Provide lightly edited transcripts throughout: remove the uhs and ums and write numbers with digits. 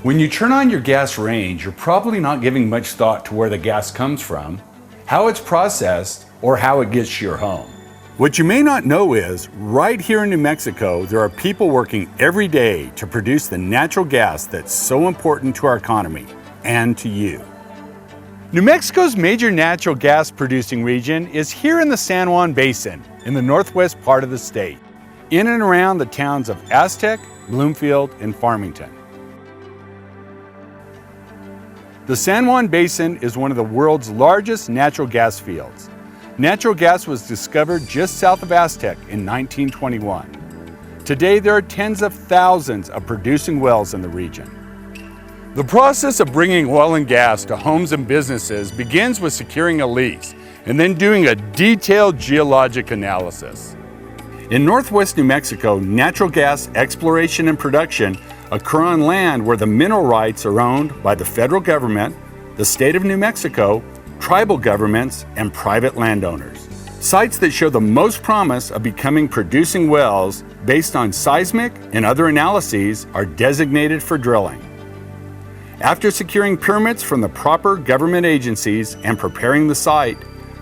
When you turn on your gas range, you're probably not giving much thought to where the gas comes from, how it's processed, or how it gets to your home. What you may not know is, right here in New Mexico, there are people working every day to produce the natural gas that's so important to our economy and to you. New Mexico's major natural gas producing region is here in the San Juan Basin, in the northwest part of the state, in and around the towns of Aztec, Bloomfield, and Farmington. The San Juan Basin is one of the world's largest natural gas fields. Natural gas was discovered just south of Aztec in 1921. Today, there are tens of thousands of producing wells in the region. The process of bringing oil and gas to homes and businesses begins with securing a lease and then doing a detailed geologic analysis. In northwest New Mexico, natural gas exploration and production occur on land where the mineral rights are owned by the federal government, the state of New Mexico, tribal governments, and private landowners. Sites that show the most promise of becoming producing wells based on seismic and other analyses are designated for drilling. After securing permits from the proper government agencies and preparing the site,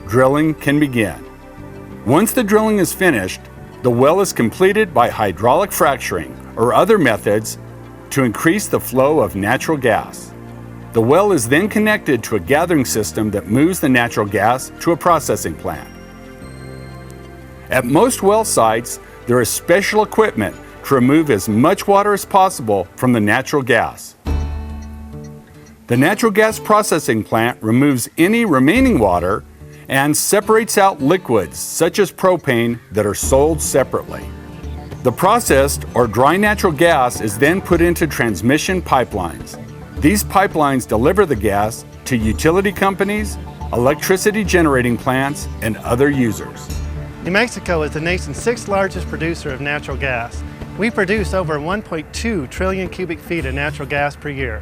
drilling can begin. Once the drilling is finished, the well is completed by hydraulic fracturing or other methods to increase the flow of natural gas. The well is then connected to a gathering system that moves the natural gas to a processing plant. At most well sites, there is special equipment to remove as much water as possible from the natural gas. The natural gas processing plant removes any remaining water and separates out liquids such as propane that are sold separately. The processed or dry natural gas is then put into transmission pipelines. These pipelines deliver the gas to utility companies, electricity generating plants, and other users. New Mexico is the nation's sixth largest producer of natural gas. We produce over 1.2 trillion cubic feet of natural gas per year.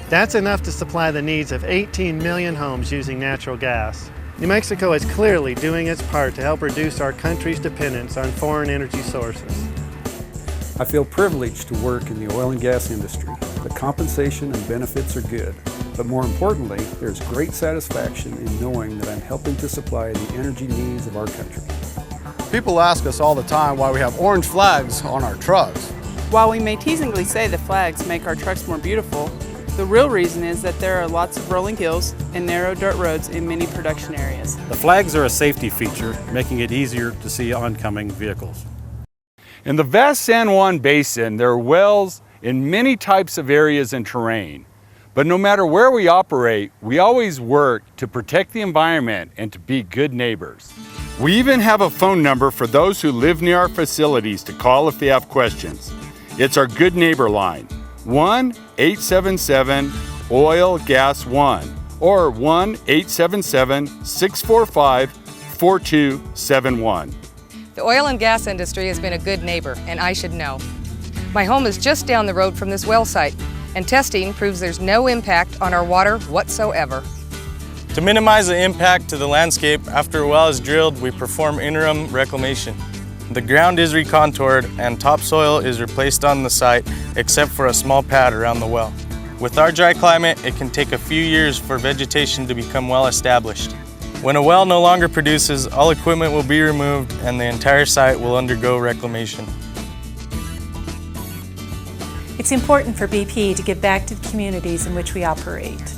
That's enough to supply the needs of 18 million homes using natural gas. New Mexico is clearly doing its part to help reduce our country's dependence on foreign energy sources. I feel privileged to work in the oil and gas industry. The compensation and benefits are good, but more importantly, there's great satisfaction in knowing that I'm helping to supply the energy needs of our country. People ask us all the time why we have orange flags on our trucks. While we may teasingly say the flags make our trucks more beautiful, the real reason is that there are lots of rolling hills and narrow dirt roads in many production areas. The flags are a safety feature, making it easier to see oncoming vehicles. In the vast San Juan Basin, there are wells in many types of areas and terrain. But no matter where we operate, we always work to protect the environment and to be good neighbors. We even have a phone number for those who live near our facilities to call if they have questions. It's our Good Neighbor line, 1-877-OIL-GAS-1 or 1-877-645-4271. The oil and gas industry has been a good neighbor, and I should know. My home is just down the road from this well site, and testing proves there's no impact on our water whatsoever. To minimize the impact to the landscape, after a well is drilled, we perform interim reclamation. The ground is recontoured and topsoil is replaced on the site, except for a small pad around the well. With our dry climate, it can take a few years for vegetation to become well established. When a well no longer produces, all equipment will be removed and the entire site will undergo reclamation. It's important for BP to give back to the communities in which we operate.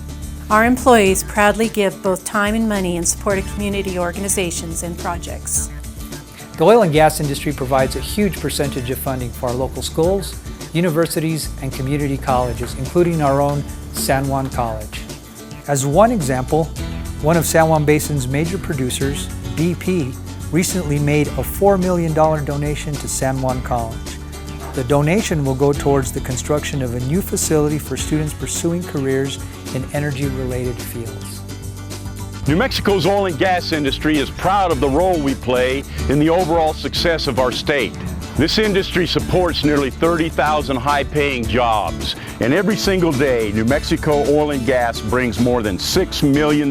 Our employees proudly give both time and money in support of community organizations and projects. The oil and gas industry provides a huge percentage of funding for our local schools, universities, and community colleges, including our own San Juan College. As one example, one of San Juan Basin's major producers, BP, recently made a $4 million donation to San Juan College. The donation will go towards the construction of a new facility for students pursuing careers in energy-related fields. New Mexico's oil and gas industry is proud of the role we play in the overall success of our state. This industry supports nearly 30,000 high-paying jobs, and every single day, New Mexico Oil and Gas brings more than $6 million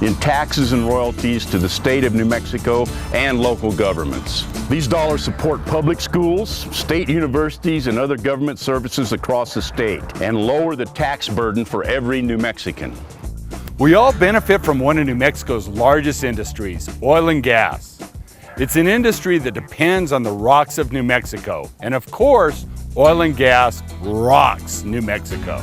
in taxes and royalties to the state of New Mexico and local governments. These dollars support public schools, state universities, and other government services across the state, and lower the tax burden for every New Mexican. We all benefit from one of New Mexico's largest industries, oil and gas. It's an industry that depends on the rocks of New Mexico. And of course, oil and gas rocks New Mexico.